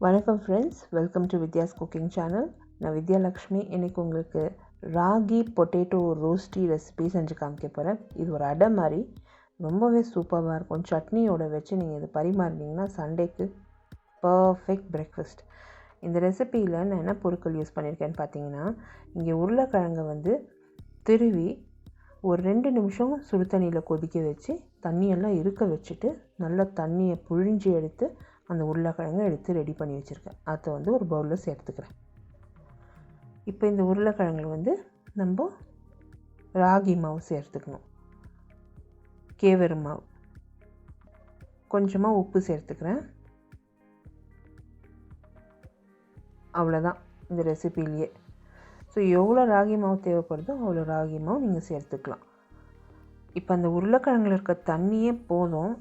வணக்கம் friends, welcome to Vidya's cooking channel. நான் வித்யாலக்ஷ்மி. இன்றைக்கி உங்களுக்கு ராகி பொட்டேட்டோ ரோஸ்டி ரெசிபி செஞ்சு காமிக்க போகிறேன். இது ஒரு அடை மாதிரி ரொம்பவே சூப்பராக இருக்கும். சட்னியோட வச்சு நீங்கள் இதை பரிமாறினீங்கன்னா சண்டேக்கு பர்ஃபெக்ட் பிரேக்ஃபாஸ்ட். இந்த ரெசிப்பியில் நான் என்ன பொருட்கள் யூஸ் பண்ணியிருக்கேன்னு பார்த்தீங்கன்னா, இங்கே உருளைக்கிழங்கை திருவி ஒரு 2 நிமிஷம் சுடு தண்ணியில் கொதிக்க வச்சு தண்ணியெல்லாம் இருக்க வச்சுட்டு நல்லா தண்ணியை புழிஞ்சு எடுத்து அந்த உருளைக்கிழங்கை எடுத்து ரெடி பண்ணி வச்சுருக்கேன். அதை ஒரு பவுலில் சேர்த்துக்கிறேன். இப்போ இந்த உருளைக்கிழங்குல நம்ம ராகி மாவு சேர்த்துக்கணும், கேவரு மாவு, கொஞ்சமாக உப்பு சேர்த்துக்கிறேன். அவ்வளோதான் இந்த ரெசிபிலேயே. ஸோ எவ்வளோ ராகி மாவு தேவைப்படுதோ அவ்வளோ ராகி மாவு நீங்கள் சேர்த்துக்கலாம். இப்போ அந்த உருளைக்கிழங்குல இருக்க தண்ணியே போதும்,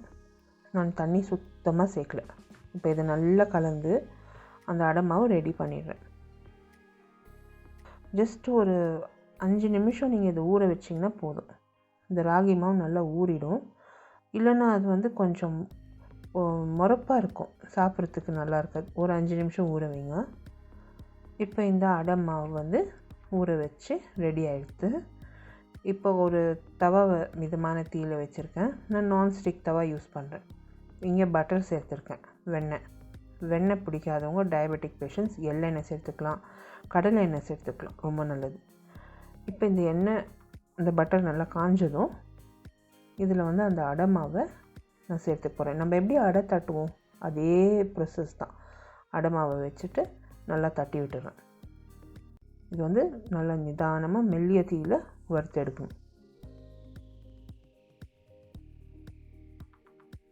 நான் தண்ணி சுத்தமாக சேர்க்கல. இப்போ இதை நல்லா கலந்து அந்த அடை மாவு ரெடி பண்ணிடுறேன். ஜஸ்ட் ஒரு 5 நிமிஷம் நீங்கள் இதை ஊற வச்சிங்கன்னா போதும். இந்த ராகி மாவு நல்லா ஊறிடும். இல்லைன்னா அது கொஞ்சம் முறப்பாக இருக்கும், சாப்பிட்றதுக்கு நல்லா இருக்காது. ஒரு 5 நிமிஷம் ஊற வைங்க. இப்போ இந்த அடை மாவு ஊற வச்சு ரெடி ஆகிடுது. இப்போ ஒரு தவாவை மிதமான தீயில் வச்சுருக்கேன். நான் நான்ஸ்டிக் தவா யூஸ் பண்ணுறேன். இங்கே பட்டர் சேர்த்துருக்கேன், வெண்ணெய் பிடிக்காதவங்க, டயபெட்டிக் பேஷண்ட்ஸ் எள்ளெண்ணெய் சேர்த்துக்கலாம், கடலை எண்ணெய் சேர்த்துக்கலாம், ரொம்ப நல்லது. இப்போ இந்த பட்டர் நல்லா காஞ்சதும் இதில் அந்த அடை மாவை நான் சேர்த்துக்க போகிறேன். நம்ம எப்படி அடை தட்டுவோம் அதே ப்ரொசஸ் தான். அடை மாவை வச்சுட்டு நல்லா தட்டி விட்டுறேன். இது நல்லா நிதானமாக மெல்லிய தீயில் வறுத்து எடுக்கணும்.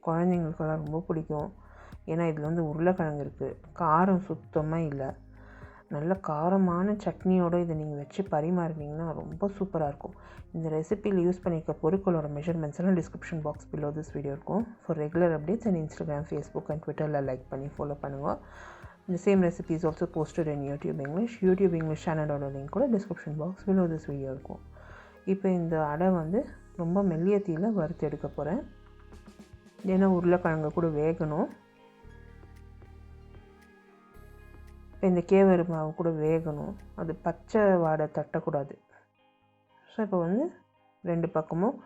குழந்தைங்களுக்கெல்லாம் ரொம்ப பிடிக்கும். ஏன்னா இதில் உருளைக்கிழங்கு இருக்குது, காரம் சுத்தமாக இல்லை. நல்ல காரமான சட்னியோடு இதை நீங்கள் வச்சு பரிமாறினீங்கன்னா ரொம்ப சூப்பராக இருக்கும். இந்த ரெசிபியில் யூஸ் பண்ணியிருக்க பொருட்களோட மெஷர்மெண்ட்ஸ் எல்லாம் description box below this video இருக்கும். For regular updates and Instagram, Facebook and ட்விட்டரில் லைக் பண்ணி ஃபாலோ பண்ணுங்கள். The same recipe is also posted in YouTube English சேனலோட லிங்க் கூட description box below this video இருக்கும். இப்போ இந்த அடை ரொம்ப மெல்லிய தீயில் வறுத்து எடுக்க போகிறேன். ஏன்னா உருளைக்கிழங்கு கூட வேகணும். இப்போ இந்த கேவரு மாவு கூட வேகணும், அது பச்சை வாடை தட்டக்கூடாது. ஸோ இப்போ 2 பக்கமும்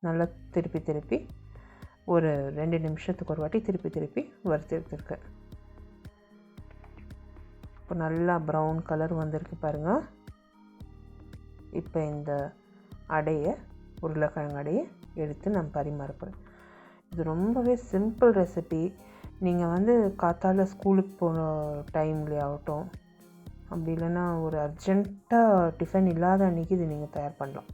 நல்லா திருப்பி ஒரு 2 நிமிஷத்துக்கு ஒரு வாட்டி திருப்பி வறுத்து எடுத்துருக்கேன். இப்போ நல்லா ப்ரௌன் கலர் வந்திருக்கு பாருங்கள். இப்போ இந்த உருளைக்கிழங்கு அடையை எடுத்து நான் பரிமாறப்படுறேன். இது ரொம்பவே சிம்பிள் ரெசிபி. நீங்கள் காத்தால ஸ்கூலுக்கு போகிற டைம்லேயே ஆகட்டும், அப்படி இல்லைன்னா ஒரு அர்ஜெண்ட்டாக டிஃபன் இல்லாத அன்றைக்கி இது நீங்கள் தயார் பண்ணலாம்.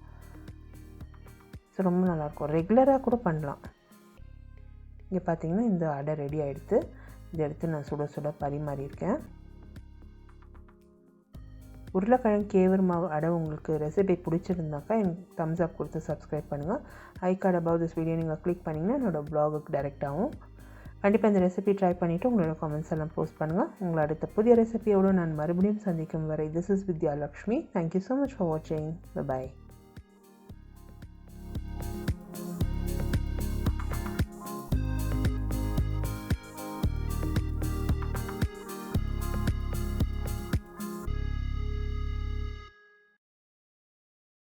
ஸோ ரொம்ப நல்லாயிருக்கும், ரெகுலராக கூட பண்ணலாம். இங்கே பார்த்தீங்கன்னா இந்த அடை ரெடி ஆகிடுத்து. இதை எடுத்து நான் சுட பரிமாறியிருக்கேன். உருளைக்கிழங்கு கேவரு மாவு அடை உங்களுக்கு ரெசிபி பிடிச்சிருந்தாக்கா எனக்கு தம்ஸ் அப் கொடுத்து சப்ஸ்கிரைப் பண்ணுங்கள். ஐ கார்டு அபவ் திஸ் வீடியோ நீங்கள் கிளிக் பண்ணிங்கன்னா என்னோடய ப்ளாகுக்கு டைரெக்ட் ஆகும். கண்டிப்பாக இந்த ரெசிபி ட்ரை பண்ணிவிட்டு உங்களோட கமெண்ட்ஸ் எல்லாம் போஸ்ட் பண்ணுங்கள். உங்களை அடுத்த புதிய ரெசிபியோடு நான் மறுபடியும் சந்திக்கும் வரை this is Vidyalakshmi. Thank you so much for வாட்சிங். பை.